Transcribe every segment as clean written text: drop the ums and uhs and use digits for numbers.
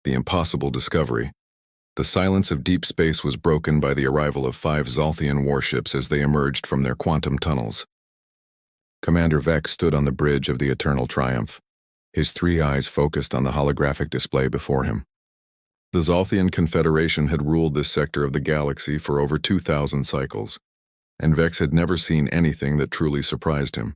the impossible discovery. The silence of deep space was broken by the arrival of 5 Zolthian warships as they emerged from their quantum tunnels. Commander Vex stood on the bridge of the Eternal Triumph, his 3 eyes focused on the holographic display before him. The Zolthian Confederation had ruled this sector of the galaxy for over 2,000 cycles, and Vex had never seen anything that truly surprised him.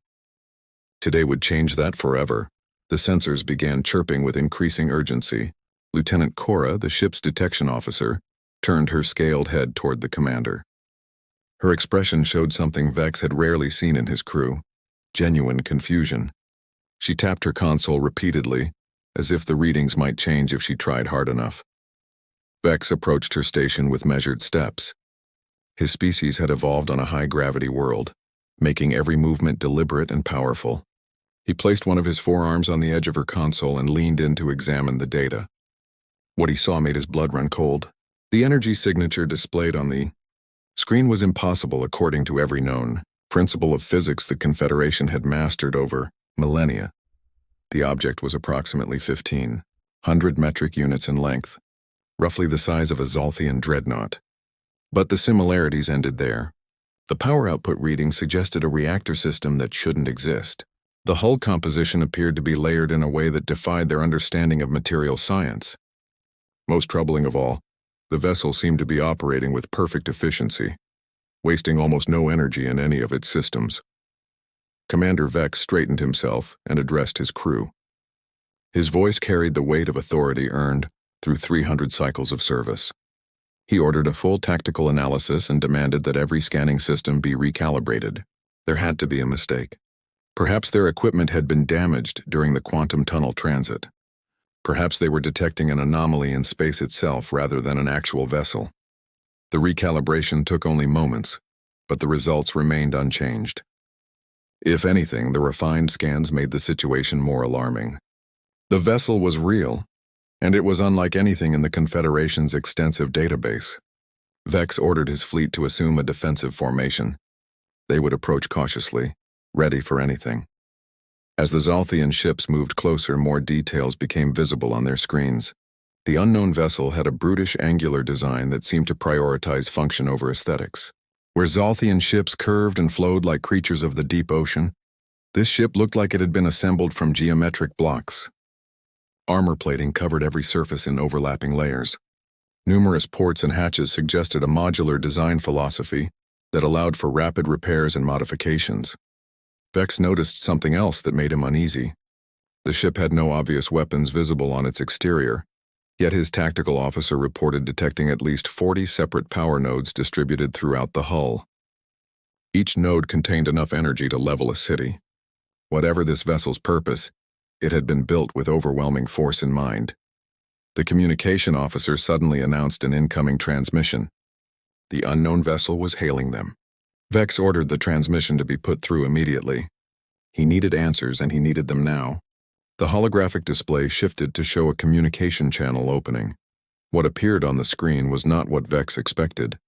Today would change that forever. The sensors began chirping with increasing urgency. Lieutenant Cora, the ship's detection officer, turned her scaled head toward the commander. Her expression showed something Vex had rarely seen in his crew: genuine confusion. She tapped her console repeatedly, as if the readings might change if she tried hard enough. Vex approached her station with measured steps. His species had evolved on a high-gravity world, making every movement deliberate and powerful. He placed one of his forearms on the edge of her console and leaned in to examine the data. What he saw made his blood run cold. The energy signature displayed on the screen was impossible according to every known principle of physics the Confederation had mastered over millennia. The object was approximately 1,500 metric units in length, roughly the size of a Zolthian dreadnought. But the similarities ended there. The power output reading suggested a reactor system that shouldn't exist. The hull composition appeared to be layered in a way that defied their understanding of material science. Most troubling of all, the vessel seemed to be operating with perfect efficiency, wasting almost no energy in any of its systems. Commander Vex straightened himself and addressed his crew. His voice carried the weight of authority earned through 300 cycles of service. He ordered a full tactical analysis and demanded that every scanning system be recalibrated. There had to be a mistake. Perhaps their equipment had been damaged during the quantum tunnel transit. Perhaps they were detecting an anomaly in space itself rather than an actual vessel. The recalibration took only moments, but the results remained unchanged. If anything, the refined scans made the situation more alarming. The vessel was real, and it was unlike anything in the Confederation's extensive database. Vex ordered his fleet to assume a defensive formation. They would approach cautiously, ready for anything. As the Zolthian ships moved closer, more details became visible on their screens. The unknown vessel had a brutish angular design that seemed to prioritize function over aesthetics. Where Zolthian ships curved and flowed like creatures of the deep ocean, this ship looked like it had been assembled from geometric blocks. Armor plating covered every surface in overlapping layers. Numerous ports and hatches suggested a modular design philosophy that allowed for rapid repairs and modifications. Vex noticed something else that made him uneasy. The ship had no obvious weapons visible on its exterior, yet his tactical officer reported detecting at least 40 separate power nodes distributed throughout the hull. Each node contained enough energy to level a city. Whatever this vessel's purpose, it had been built with overwhelming force in mind. The communication officer suddenly announced an incoming transmission. The unknown vessel was hailing them. Vex ordered the transmission to be put through immediately. He needed answers, and he needed them now. The holographic display shifted to show a communication channel opening. What appeared on the screen was not what Vex expected.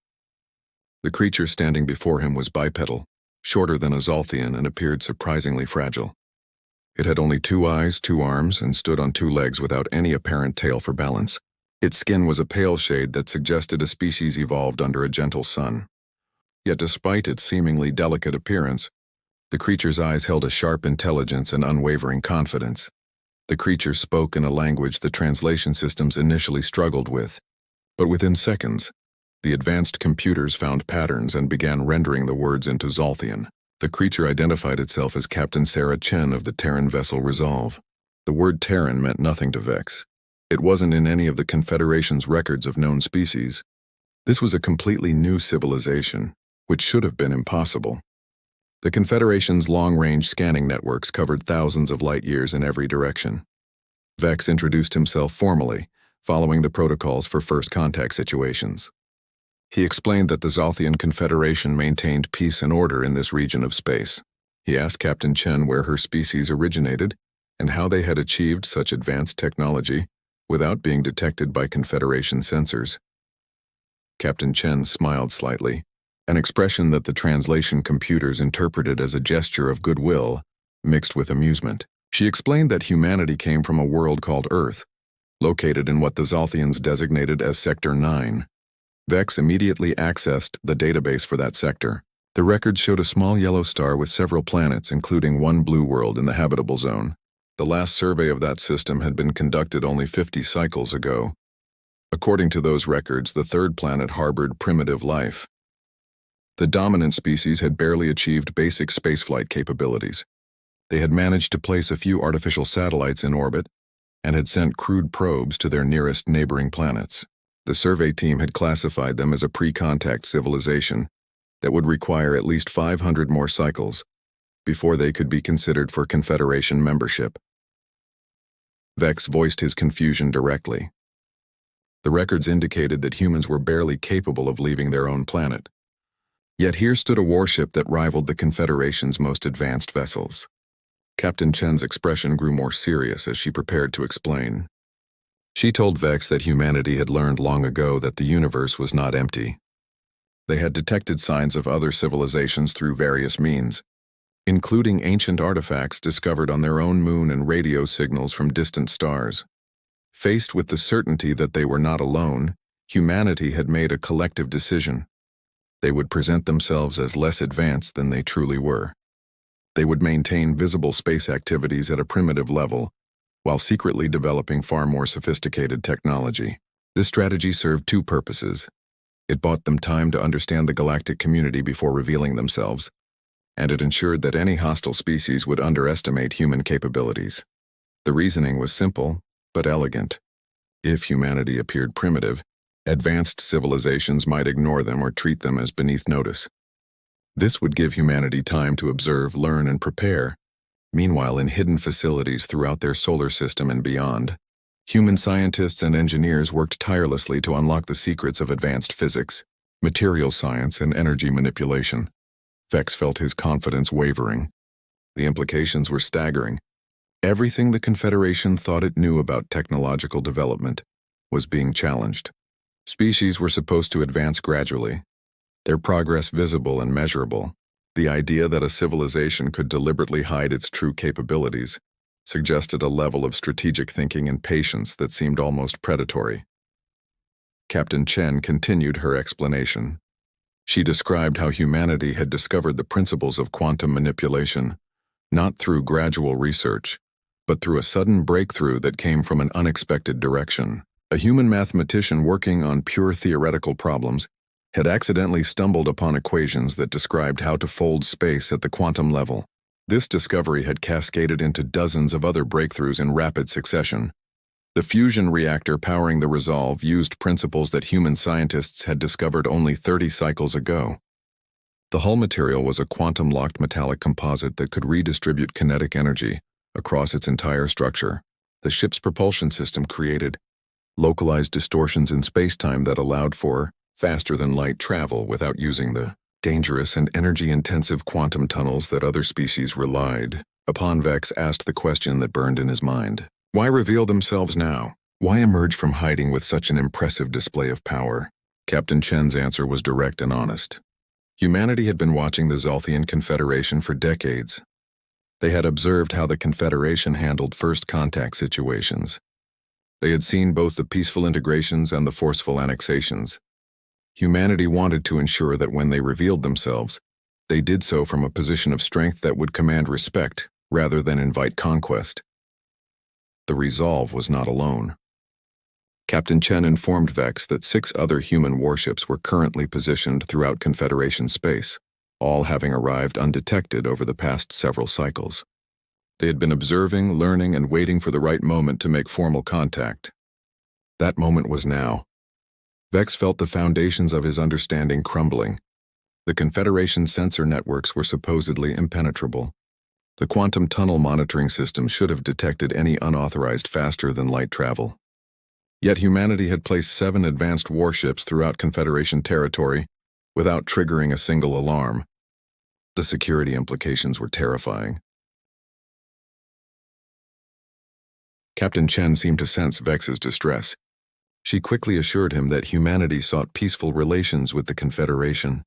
The creature standing before him was bipedal, shorter than a Zolthian, and appeared surprisingly fragile. It had only 2 eyes, 2 arms, and stood on 2 legs without any apparent tail for balance. Its skin was a pale shade that suggested a species evolved under a gentle sun. Yet despite its seemingly delicate appearance, the creature's eyes held a sharp intelligence and unwavering confidence. The creature spoke in a language the translation systems initially struggled with, but within seconds, the advanced computers found patterns and began rendering the words into Zolthian. The creature identified itself as Captain Sarah Chen of the Terran vessel Resolve. The word Terran meant nothing to Vex. It wasn't in any of the Confederation's records of known species. This was a completely new civilization, which should have been impossible. The Confederation's long-range scanning networks covered thousands of light-years in every direction. Vex introduced himself formally, following the protocols for first contact situations. He explained that the Zolthian Confederation maintained peace and order in this region of space. He asked Captain Chen where her species originated and how they had achieved such advanced technology without being detected by Confederation sensors. Captain Chen smiled slightly, an expression that the translation computers interpreted as a gesture of goodwill, mixed with amusement. She explained that humanity came from a world called Earth, located in what the Zolthians designated as Sector 9. Vex immediately accessed the database for that sector. The records showed a small yellow star with several planets, including one blue world in the habitable zone. The last survey of that system had been conducted only 50 cycles ago. According to those records, the third planet harbored primitive life. The dominant species had barely achieved basic spaceflight capabilities. They had managed to place a few artificial satellites in orbit and had sent crude probes to their nearest neighboring planets. The survey team had classified them as a pre-contact civilization that would require at least 500 more cycles before they could be considered for Confederation membership. Vex voiced his confusion directly. The records indicated that humans were barely capable of leaving their own planet. Yet here stood a warship that rivaled the Confederation's most advanced vessels. Captain Chen's expression grew more serious as she prepared to explain. She told Vex that humanity had learned long ago that the universe was not empty. They had detected signs of other civilizations through various means, including ancient artifacts discovered on their own moon and radio signals from distant stars. Faced with the certainty that they were not alone, humanity had made a collective decision. They would present themselves as less advanced than they truly were. They would maintain visible space activities at a primitive level, while secretly developing far more sophisticated technology. This strategy served two purposes. It bought them time to understand the galactic community before revealing themselves, and it ensured that any hostile species would underestimate human capabilities. The reasoning was simple, but elegant. If humanity appeared primitive, advanced civilizations might ignore them or treat them as beneath notice. This would give humanity time to observe, learn, and prepare. Meanwhile, in hidden facilities throughout their solar system and beyond, human scientists and engineers worked tirelessly to unlock the secrets of advanced physics, material science, and energy manipulation. Vex felt his confidence wavering. The implications were staggering. Everything the Confederation thought it knew about technological development was being challenged. Species were supposed to advance gradually, their progress visible and measurable. The idea that a civilization could deliberately hide its true capabilities suggested a level of strategic thinking and patience that seemed almost predatory. Captain Chen continued her explanation. She described how humanity had discovered the principles of quantum manipulation, not through gradual research, but through a sudden breakthrough that came from an unexpected direction. A human mathematician working on pure theoretical problems had accidentally stumbled upon equations that described how to fold space at the quantum level. This discovery had cascaded into dozens of other breakthroughs in rapid succession. The fusion reactor powering the Resolve used principles that human scientists had discovered only 30 cycles ago. The hull material was a quantum-locked metallic composite that could redistribute kinetic energy across its entire structure. The ship's propulsion system created localized distortions in space-time that allowed for faster-than-light travel without using the dangerous and energy-intensive quantum tunnels that other species relied upon. Vex asked the question that burned in his mind. Why reveal themselves now? Why emerge from hiding with such an impressive display of power? Captain Chen's answer was direct and honest. Humanity had been watching the Zolthian Confederation for decades. They had observed how the Confederation handled first-contact situations. They had seen both the peaceful integrations and the forceful annexations. Humanity wanted to ensure that when they revealed themselves, they did so from a position of strength that would command respect rather than invite conquest. The Resolve was not alone. Captain Chen informed Vex that 6 other human warships were currently positioned throughout Confederation space, all having arrived undetected over the past several cycles. They had been observing, learning, and waiting for the right moment to make formal contact. That moment was now. Vex felt the foundations of his understanding crumbling. The Confederation sensor networks were supposedly impenetrable. The quantum tunnel monitoring system should have detected any unauthorized faster-than-light travel. Yet humanity had placed 7 advanced warships throughout Confederation territory without triggering a single alarm. The security implications were terrifying. Captain Chen seemed to sense Vex's distress. She quickly assured him that humanity sought peaceful relations with the Confederation.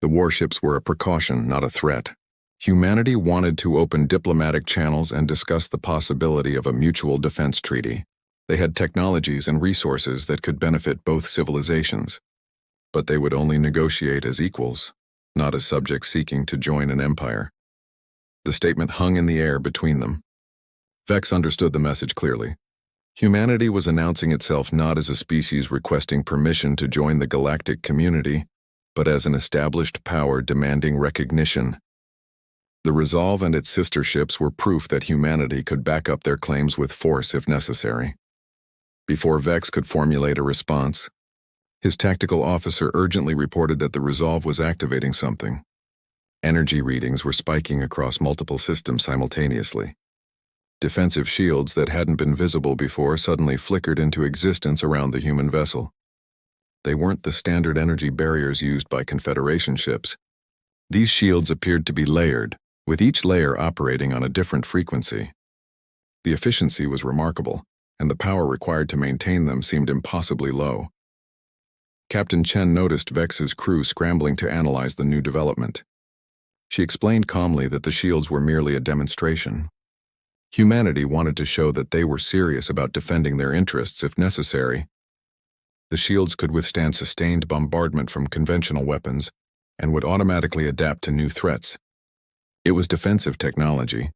The warships were a precaution, not a threat. Humanity wanted to open diplomatic channels and discuss the possibility of a mutual defense treaty. They had technologies and resources that could benefit both civilizations, but they would only negotiate as equals, not as subjects seeking to join an empire. The statement hung in the air between them. Vex understood the message clearly. Humanity was announcing itself not as a species requesting permission to join the galactic community, but as an established power demanding recognition. The Resolve and its sister ships were proof that humanity could back up their claims with force if necessary. Before Vex could formulate a response, his tactical officer urgently reported that the Resolve was activating something. Energy readings were spiking across multiple systems simultaneously. Defensive shields that hadn't been visible before suddenly flickered into existence around the human vessel. They weren't the standard energy barriers used by Confederation ships. These shields appeared to be layered, with each layer operating on a different frequency. The efficiency was remarkable, and the power required to maintain them seemed impossibly low. Captain Chen noticed Vex's crew scrambling to analyze the new development. She explained calmly that the shields were merely a demonstration. Humanity wanted to show that they were serious about defending their interests if necessary. The shields could withstand sustained bombardment from conventional weapons and would automatically adapt to new threats. It was defensive technology,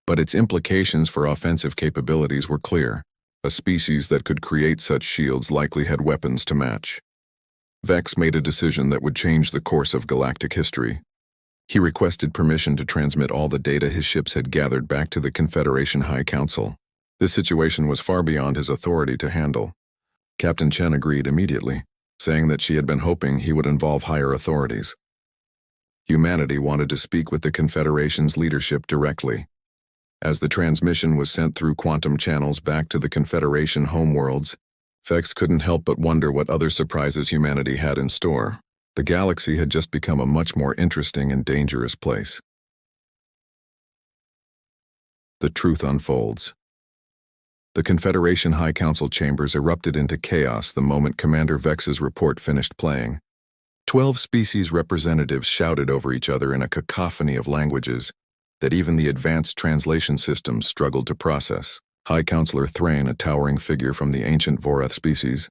but its implications for offensive capabilities were clear. A species that could create such shields likely had weapons to match. Vex made a decision that would change the course of galactic history. He requested permission to transmit all the data his ships had gathered back to the Confederation High Council. This situation was far beyond his authority to handle. Captain Chen agreed immediately, saying that she had been hoping he would involve higher authorities. Humanity wanted to speak with the Confederation's leadership directly. As the transmission was sent through quantum channels back to the Confederation homeworlds, Vex couldn't help but wonder what other surprises humanity had in store. The galaxy had just become a much more interesting and dangerous place. The truth unfolds. The Confederation High Council chambers erupted into chaos the moment Commander Vex's report finished playing. 12 species representatives shouted over each other in a cacophony of languages that even the advanced translation systems struggled to process. High Counselor Thrain, a towering figure from the ancient Vorath species,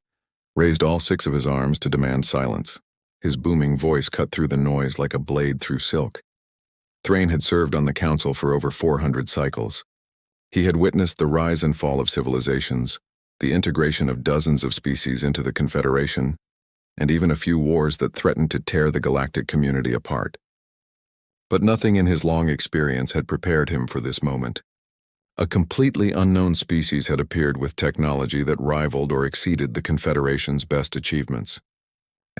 raised all 6 of his arms to demand silence. His booming voice cut through the noise like a blade through silk. Thrain had served on the council for over 400 cycles. He had witnessed the rise and fall of civilizations, the integration of dozens of species into the Confederation, and even a few wars that threatened to tear the galactic community apart. But nothing in his long experience had prepared him for this moment. A completely unknown species had appeared with technology that rivaled or exceeded the Confederation's best achievements.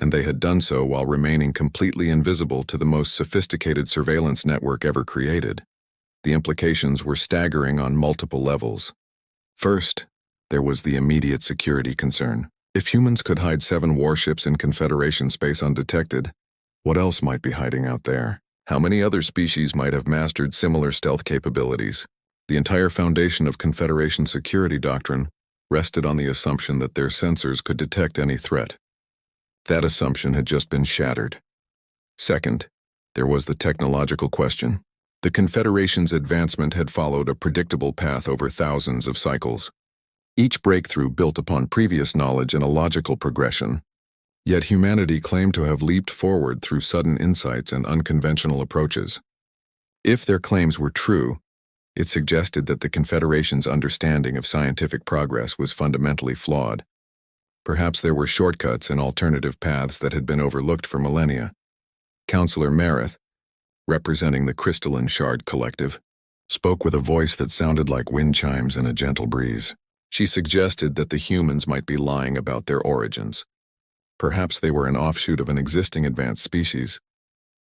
And they had done so while remaining completely invisible to the most sophisticated surveillance network ever created. The implications were staggering on multiple levels. First, there was the immediate security concern. If humans could hide 7 warships in Confederation space undetected, what else might be hiding out there? How many other species might have mastered similar stealth capabilities? The entire foundation of Confederation security doctrine rested on the assumption that their sensors could detect any threat. That assumption had just been shattered. Second, there was the technological question. The Confederation's advancement had followed a predictable path over thousands of cycles. Each breakthrough built upon previous knowledge in a logical progression. Yet humanity claimed to have leaped forward through sudden insights and unconventional approaches. If their claims were true, it suggested that the Confederation's understanding of scientific progress was fundamentally flawed. Perhaps there were shortcuts and alternative paths that had been overlooked for millennia. Counselor Marith, representing the Crystalline Shard Collective, spoke with a voice that sounded like wind chimes in a gentle breeze. She suggested that the humans might be lying about their origins. Perhaps they were an offshoot of an existing advanced species,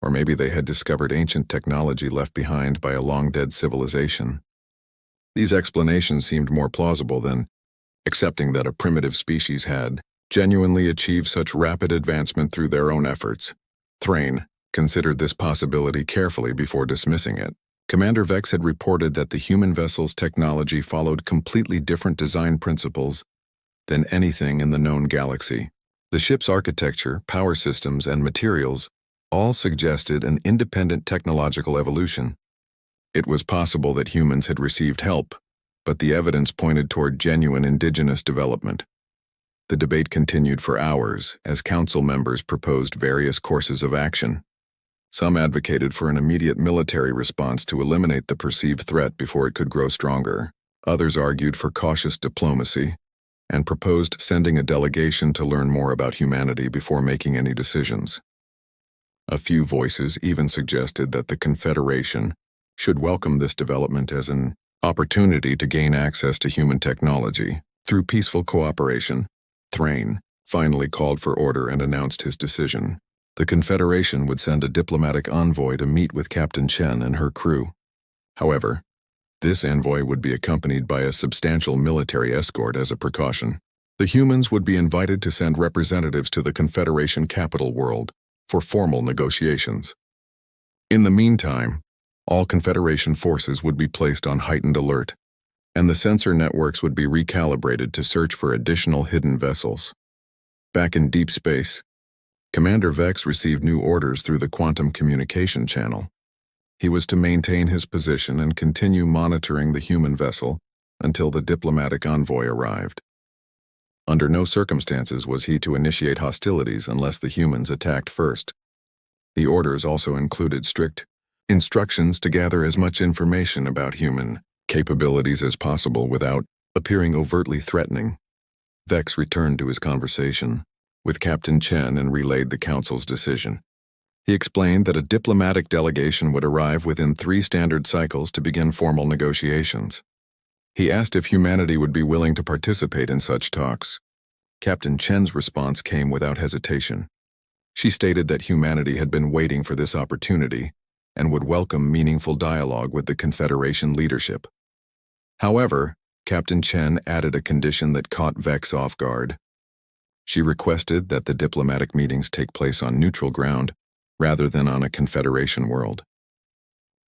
or maybe they had discovered ancient technology left behind by a long-dead civilization. These explanations seemed more plausible than accepting that a primitive species had genuinely achieved such rapid advancement through their own efforts. Thrain considered this possibility carefully before dismissing it. Commander Vex had reported that the human vessel's technology followed completely different design principles than anything in the known galaxy. The ship's architecture, power systems, and materials all suggested an independent technological evolution. It was possible that humans had received help, but the evidence pointed toward genuine indigenous development. The debate continued for hours as council members proposed various courses of action. Some advocated for an immediate military response to eliminate the perceived threat before it could grow stronger. Others argued for cautious diplomacy and proposed sending a delegation to learn more about humanity before making any decisions. A few voices even suggested that the Confederation should welcome this development as an opportunity to gain access to human technology through peaceful cooperation. Thrain finally called for order and announced his decision. The Confederation would send a diplomatic envoy to meet with Captain Chen and her crew. However, this envoy would be accompanied by a substantial military escort as a precaution. The humans would be invited to send representatives to the Confederation capital world for formal negotiations. In the meantime, all Confederation forces would be placed on heightened alert, and the sensor networks would be recalibrated to search for additional hidden vessels. Back in deep space, Commander Vex received new orders through the quantum communication channel. He was to maintain his position and continue monitoring the human vessel until the diplomatic envoy arrived. Under no circumstances was he to initiate hostilities unless the humans attacked first. The orders also included strict instructions to gather as much information about human capabilities as possible without appearing overtly threatening. Vex returned to his conversation with Captain Chen and relayed the Council's decision. He explained that a diplomatic delegation would arrive within 3 standard cycles to begin formal negotiations. He asked if humanity would be willing to participate in such talks. Captain Chen's response came without hesitation. She stated that humanity had been waiting for this opportunity and would welcome meaningful dialogue with the Confederation leadership. However, Captain Chen added a condition that caught Vex off guard. She requested that the diplomatic meetings take place on neutral ground rather than on a Confederation world.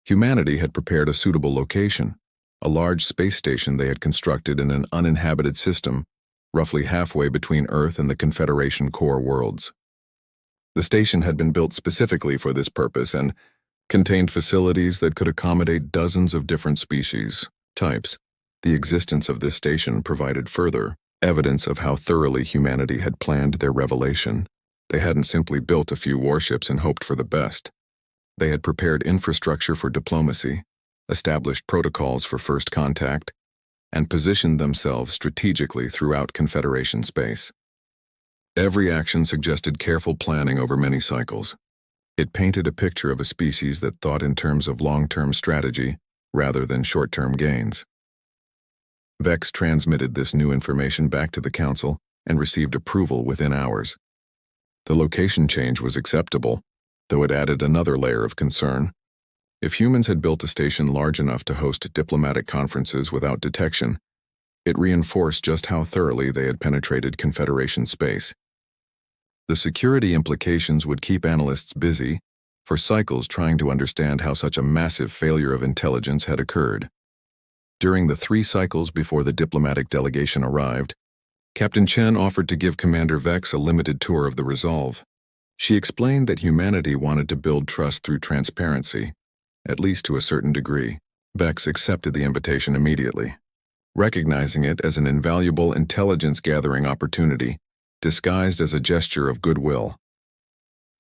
Humanity had prepared a suitable location, a large space station they had constructed in an uninhabited system, roughly halfway between Earth and the Confederation core worlds. The station had been built specifically for this purpose and contained facilities that could accommodate dozens of different species, types. The existence of this station provided further evidence of how thoroughly humanity had planned their revelation. They hadn't simply built a few warships and hoped for the best. They had prepared infrastructure for diplomacy, established protocols for first contact, and positioned themselves strategically throughout Confederation space. Every action suggested careful planning over many cycles. It painted a picture of a species that thought in terms of long-term strategy rather than short-term gains. Vex transmitted this new information back to the Council and received approval within hours. The location change was acceptable, though it added another layer of concern. If humans had built a station large enough to host diplomatic conferences without detection, it reinforced just how thoroughly they had penetrated Confederation space. The security implications would keep analysts busy for cycles trying to understand how such a massive failure of intelligence had occurred. During the 3 cycles before the diplomatic delegation arrived, Captain Chen offered to give Commander Vex a limited tour of the Resolve. She explained that humanity wanted to build trust through transparency, at least to a certain degree. Vex accepted the invitation immediately, recognizing it as an invaluable intelligence-gathering opportunity disguised as a gesture of goodwill.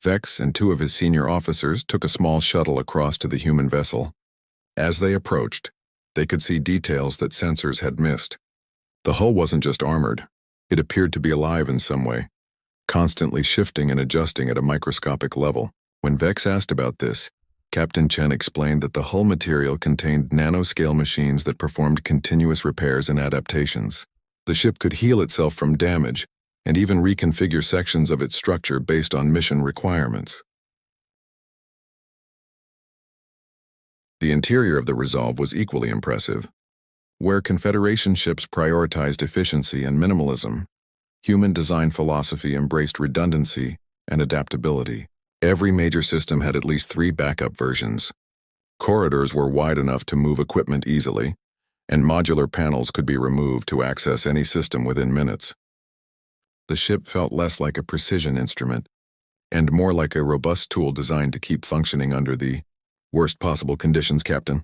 Vex and 2 of his senior officers took a small shuttle across to the human vessel. As they approached, they could see details that sensors had missed. The hull wasn't just armored. It appeared to be alive in some way, constantly shifting and adjusting at a microscopic level. When Vex asked about this, Captain Chen explained that the hull material contained nanoscale machines that performed continuous repairs and adaptations. The ship could heal itself from damage and even reconfigure sections of its structure based on mission requirements. The interior of the Resolve was equally impressive. Where Confederation ships prioritized efficiency and minimalism, human design philosophy embraced redundancy and adaptability. Every major system had at least 3 backup versions. Corridors were wide enough to move equipment easily, and modular panels could be removed to access any system within minutes. The ship felt less like a precision instrument and more like a robust tool designed to keep functioning under the worst possible conditions, Captain.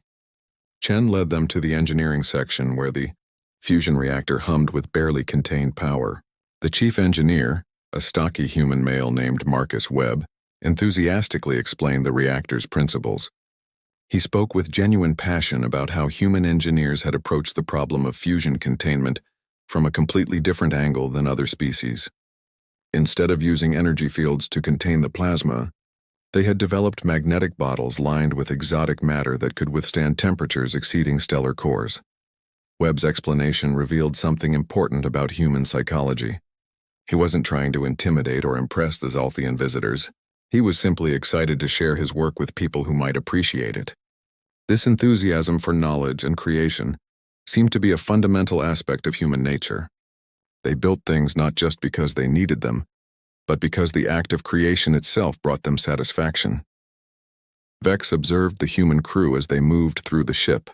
Chen led them to the engineering section where the fusion reactor hummed with barely contained power. The chief engineer, a stocky human male named Marcus Webb, enthusiastically explained the reactor's principles. He spoke with genuine passion about how human engineers had approached the problem of fusion containment from a completely different angle than other species. Instead of using energy fields to contain the plasma, they had developed magnetic bottles lined with exotic matter that could withstand temperatures exceeding stellar cores. Webb's explanation revealed something important about human psychology. He wasn't trying to intimidate or impress the Zolthian visitors. He was simply excited to share his work with people who might appreciate it. This enthusiasm for knowledge and creation seemed to be a fundamental aspect of human nature. They built things not just because they needed them, but because the act of creation itself brought them satisfaction. Vex observed the human crew as they moved through the ship.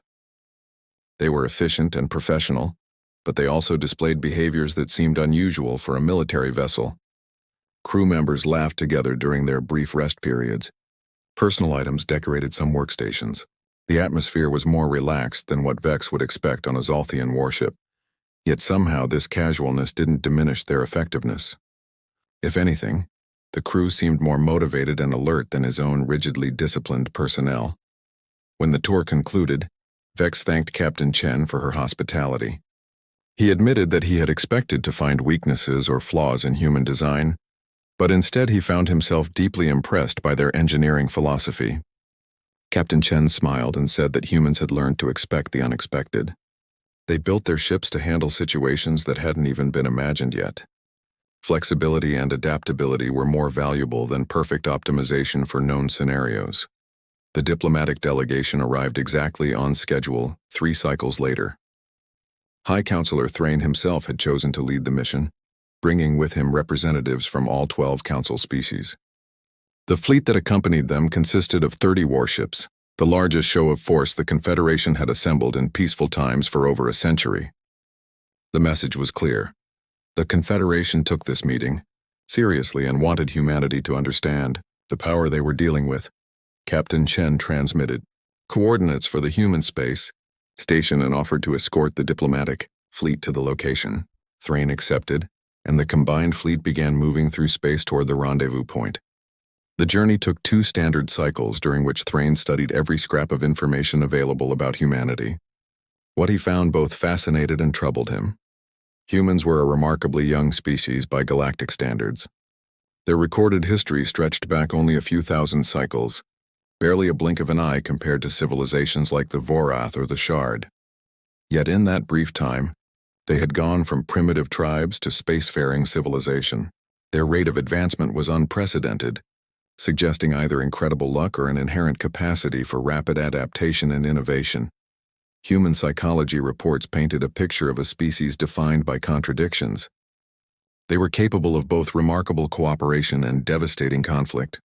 They were efficient and professional, but they also displayed behaviors that seemed unusual for a military vessel. Crew members laughed together during their brief rest periods. Personal items decorated some workstations. The atmosphere was more relaxed than what Vex would expect on a Zolthian warship, yet somehow this casualness didn't diminish their effectiveness. If anything, the crew seemed more motivated and alert than his own rigidly disciplined personnel. When the tour concluded, Vex thanked Captain Chen for her hospitality. He admitted that he had expected to find weaknesses or flaws in human design, but instead he found himself deeply impressed by their engineering philosophy. Captain Chen smiled and said that humans had learned to expect the unexpected. They built their ships to handle situations that hadn't even been imagined yet. Flexibility and adaptability were more valuable than perfect optimization for known scenarios. The diplomatic delegation arrived exactly on schedule 3 cycles later. High Counselor Thrain himself had chosen to lead the mission, bringing with him representatives from all 12 Council species. The fleet that accompanied them consisted of 30 warships, the largest show of force the Confederation had assembled in peaceful times for over a century. The message was clear. The Confederation took this meeting seriously and wanted humanity to understand the power they were dealing with. Captain Chen transmitted coordinates for the human space station and offered to escort the diplomatic fleet to the location. Thrain accepted, and the combined fleet began moving through space toward the rendezvous point. The journey took 2 standard cycles during which Thrain studied every scrap of information available about humanity. What he found both fascinated and troubled him. Humans were a remarkably young species by galactic standards. Their recorded history stretched back only a few thousand cycles, barely a blink of an eye compared to civilizations like the Vorath or the Shard. Yet in that brief time, they had gone from primitive tribes to spacefaring civilization. Their rate of advancement was unprecedented, suggesting either incredible luck or an inherent capacity for rapid adaptation and innovation. Human psychology reports painted a picture of a species defined by contradictions. They were capable of both remarkable cooperation and devastating conflict.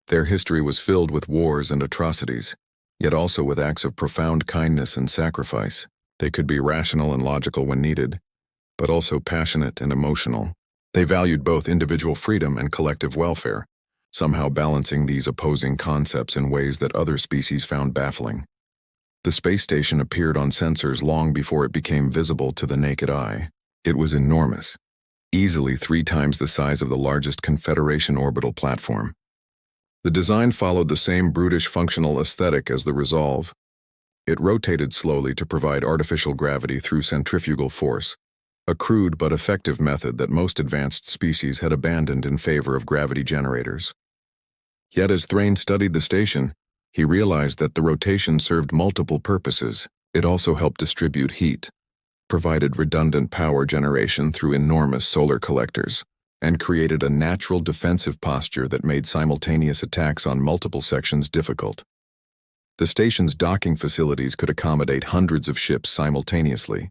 Their history was filled with wars and atrocities, yet also with acts of profound kindness and sacrifice. They could be rational and logical when needed, but also passionate and emotional. They valued both individual freedom and collective welfare, somehow balancing these opposing concepts in ways that other species found baffling. The space station appeared on sensors long before it became visible to the naked eye. It was enormous, easily 3 times the size of the largest Confederation orbital platform. The design followed the same brutish functional aesthetic as the Resolve. It rotated slowly to provide artificial gravity through centrifugal force, a crude but effective method that most advanced species had abandoned in favor of gravity generators. Yet as Thrain studied the station, he realized that the rotation served multiple purposes. It also helped distribute heat, provided redundant power generation through enormous solar collectors, and created a natural defensive posture that made simultaneous attacks on multiple sections difficult. The station's docking facilities could accommodate hundreds of ships simultaneously.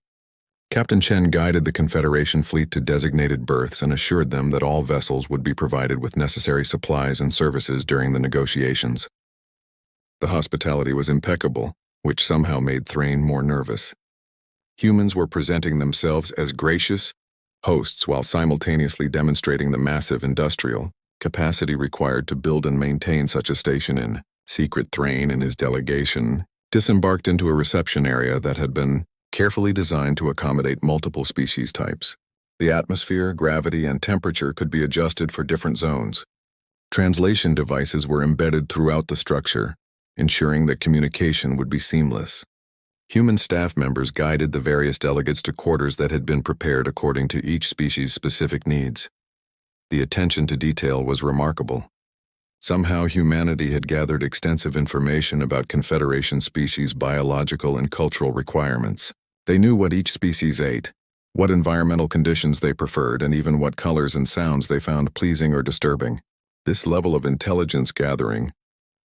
Captain Chen guided the Confederation fleet to designated berths and assured them that all vessels would be provided with necessary supplies and services during the negotiations. The hospitality was impeccable, which somehow made Thrain more nervous. Humans were presenting themselves as gracious hosts while simultaneously demonstrating the massive industrial capacity required to build and maintain such a station in secret. Thrain and his delegation disembarked into a reception area that had been carefully designed to accommodate multiple species types. The atmosphere, gravity, and temperature could be adjusted for different zones. Translation devices were embedded throughout the structure, ensuring that communication would be seamless. Human staff members guided the various delegates to quarters that had been prepared according to each species' specific needs. The attention to detail was remarkable. Somehow humanity had gathered extensive information about Confederation species' biological and cultural requirements. They knew what each species ate, what environmental conditions they preferred, and even what colors and sounds they found pleasing or disturbing. This level of intelligence gathering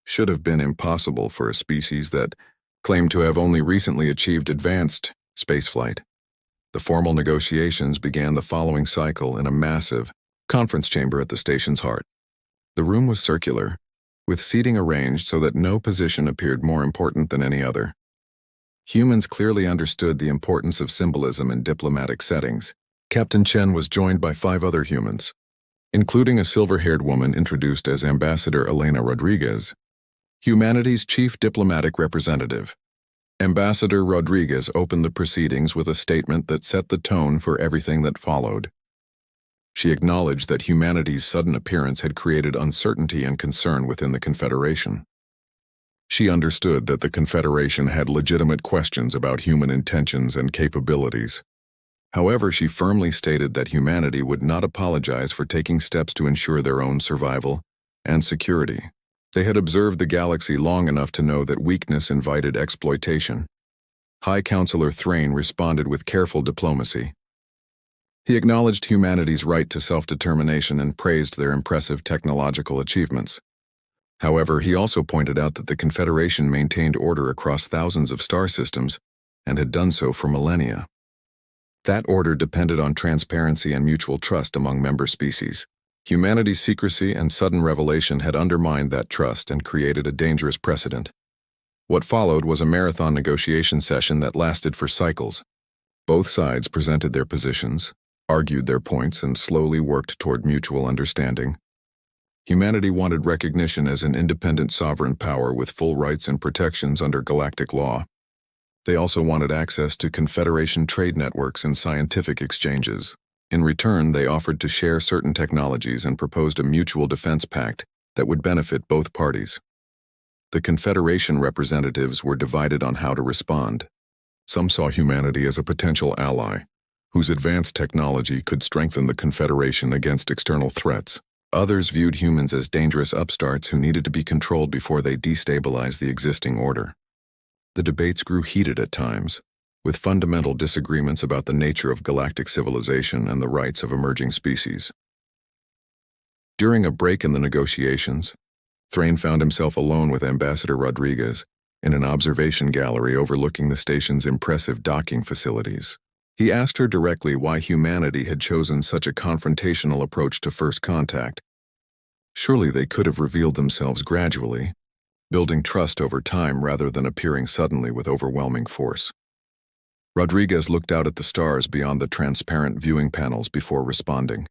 should have been impossible for a species that claimed to have only recently achieved advanced spaceflight. The formal negotiations began the following cycle in a massive conference chamber at the station's heart. The room was circular, with seating arranged so that no position appeared more important than any other. Humans clearly understood the importance of symbolism in diplomatic settings. Captain Chen was joined by 5 other humans, including a silver-haired woman introduced as Ambassador Elena Rodriguez, humanity's chief diplomatic representative. Ambassador Rodriguez opened the proceedings with a statement that set the tone for everything that followed. She acknowledged that humanity's sudden appearance had created uncertainty and concern within the Confederation. She understood that the Confederation had legitimate questions about human intentions and capabilities. However, she firmly stated that humanity would not apologize for taking steps to ensure their own survival and security. They had observed the galaxy long enough to know that weakness invited exploitation. High Counselor Thrain responded with careful diplomacy. He acknowledged humanity's right to self-determination and praised their impressive technological achievements. However, he also pointed out that the Confederation maintained order across thousands of star systems and had done so for millennia. That order depended on transparency and mutual trust among member species. Humanity's secrecy and sudden revelation had undermined that trust and created a dangerous precedent. What followed was a marathon negotiation session that lasted for cycles. Both sides presented their positions, argued their points, and slowly worked toward mutual understanding. Humanity wanted recognition as an independent sovereign power with full rights and protections under galactic law. They also wanted access to Confederation trade networks and scientific exchanges. In return, they offered to share certain technologies and proposed a mutual defense pact that would benefit both parties. The Confederation representatives were divided on how to respond. Some saw humanity as a potential ally, whose advanced technology could strengthen the Confederation against external threats. Others viewed humans as dangerous upstarts who needed to be controlled before they destabilized the existing order. The debates grew heated at times, with fundamental disagreements about the nature of galactic civilization and the rights of emerging species. During a break in the negotiations, Thrain found himself alone with Ambassador Rodriguez in an observation gallery overlooking the station's impressive docking facilities. He asked her directly why humanity had chosen such a confrontational approach to first contact. Surely they could have revealed themselves gradually, building trust over time rather than appearing suddenly with overwhelming force. Rodriguez looked out at the stars beyond the transparent viewing panels before responding.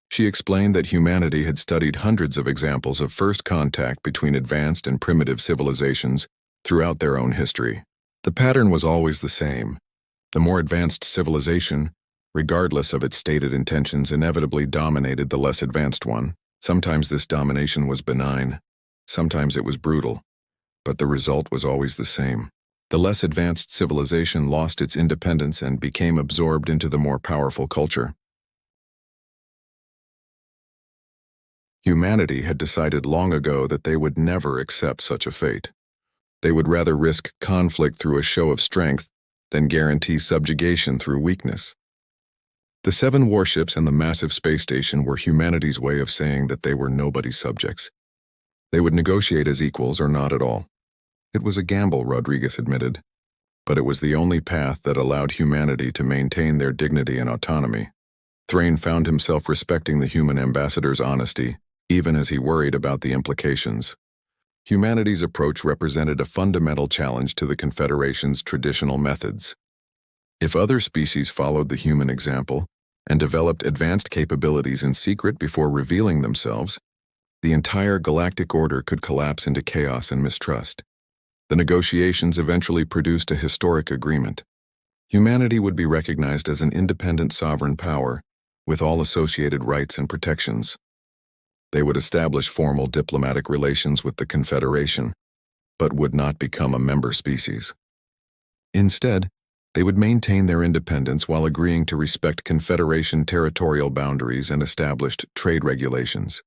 She explained that humanity had studied hundreds of examples of first contact between advanced and primitive civilizations throughout their own history. The pattern was always the same. The more advanced civilization, regardless of its stated intentions, inevitably dominated the less advanced one. Sometimes this domination was benign, sometimes it was brutal, but the result was always the same. The less advanced civilization lost its independence and became absorbed into the more powerful culture. Humanity had decided long ago that they would never accept such a fate. They would rather risk conflict through a show of strength than guarantee subjugation through weakness. The 7 warships and the massive space station were humanity's way of saying that they were nobody's subjects. They would negotiate as equals or not at all. It was a gamble, Rodriguez admitted, but it was the only path that allowed humanity to maintain their dignity and autonomy. Thrain found himself respecting the human ambassador's honesty, even as he worried about the implications. Humanity's approach represented a fundamental challenge to the Confederation's traditional methods. If other species followed the human example and developed advanced capabilities in secret before revealing themselves, the entire galactic order could collapse into chaos and mistrust. The negotiations eventually produced a historic agreement. Humanity would be recognized as an independent sovereign power, with all associated rights and protections. They would establish formal diplomatic relations with the Confederation, but would not become a member species. Instead, they would maintain their independence while agreeing to respect Confederation territorial boundaries and established trade regulations.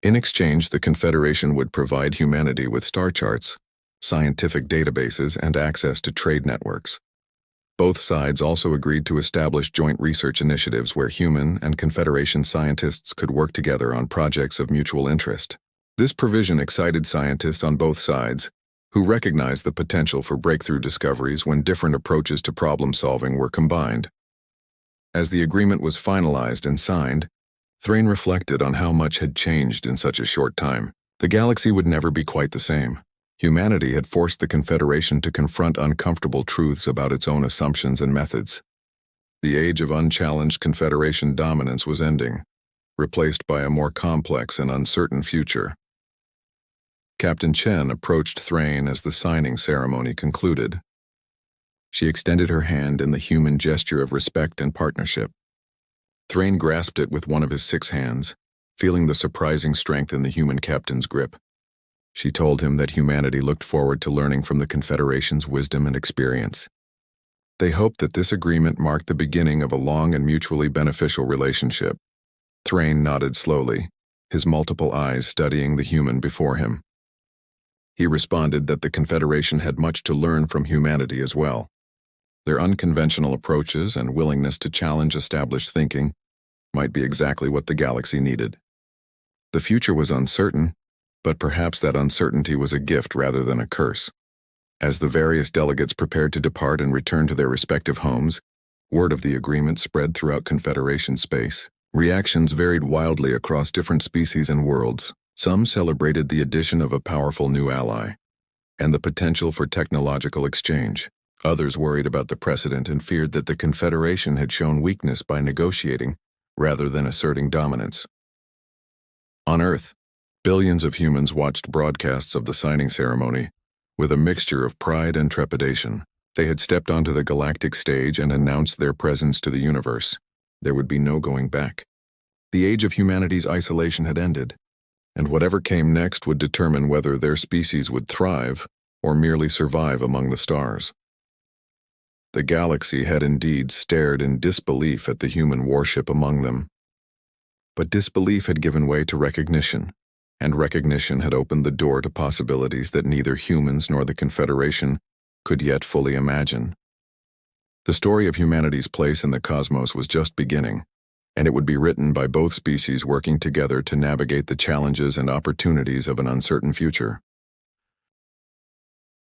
In exchange, the Confederation would provide humanity with star charts, scientific databases, and access to trade networks. Both sides also agreed to establish joint research initiatives where human and Confederation scientists could work together on projects of mutual interest. This provision excited scientists on both sides, who recognized the potential for breakthrough discoveries when different approaches to problem-solving were combined. As the agreement was finalized and signed, Thrain reflected on how much had changed in such a short time. The galaxy would never be quite the same. Humanity had forced the Confederation to confront uncomfortable truths about its own assumptions and methods. The age of unchallenged Confederation dominance was ending, replaced by a more complex and uncertain future. Captain Chen approached Thrain as the signing ceremony concluded. She extended her hand in the human gesture of respect and partnership. Thrain grasped it with one of his 6 hands, feeling the surprising strength in the human captain's grip. She told him that humanity looked forward to learning from the Confederation's wisdom and experience. They hoped that this agreement marked the beginning of a long and mutually beneficial relationship. Thrain nodded slowly, his multiple eyes studying the human before him. He responded that the Confederation had much to learn from humanity as well. Their unconventional approaches and willingness to challenge established thinking might be exactly what the galaxy needed. The future was uncertain, but perhaps that uncertainty was a gift rather than a curse. As the various delegates prepared to depart and return to their respective homes, word of the agreement spread throughout Confederation space. Reactions varied wildly across different species and worlds. Some celebrated the addition of a powerful new ally and the potential for technological exchange. Others worried about the precedent and feared that the Confederation had shown weakness by negotiating rather than asserting dominance. On Earth, billions of humans watched broadcasts of the signing ceremony with a mixture of pride and trepidation. They had stepped onto the galactic stage and announced their presence to the universe. There would be no going back. The age of humanity's isolation had ended, and whatever came next would determine whether their species would thrive or merely survive among the stars. The galaxy had indeed stared in disbelief at the human warship among them. But disbelief had given way to recognition, and recognition had opened the door to possibilities that neither humans nor the Confederation could yet fully imagine. The story of humanity's place in the cosmos was just beginning, and it would be written by both species working together to navigate the challenges and opportunities of an uncertain future.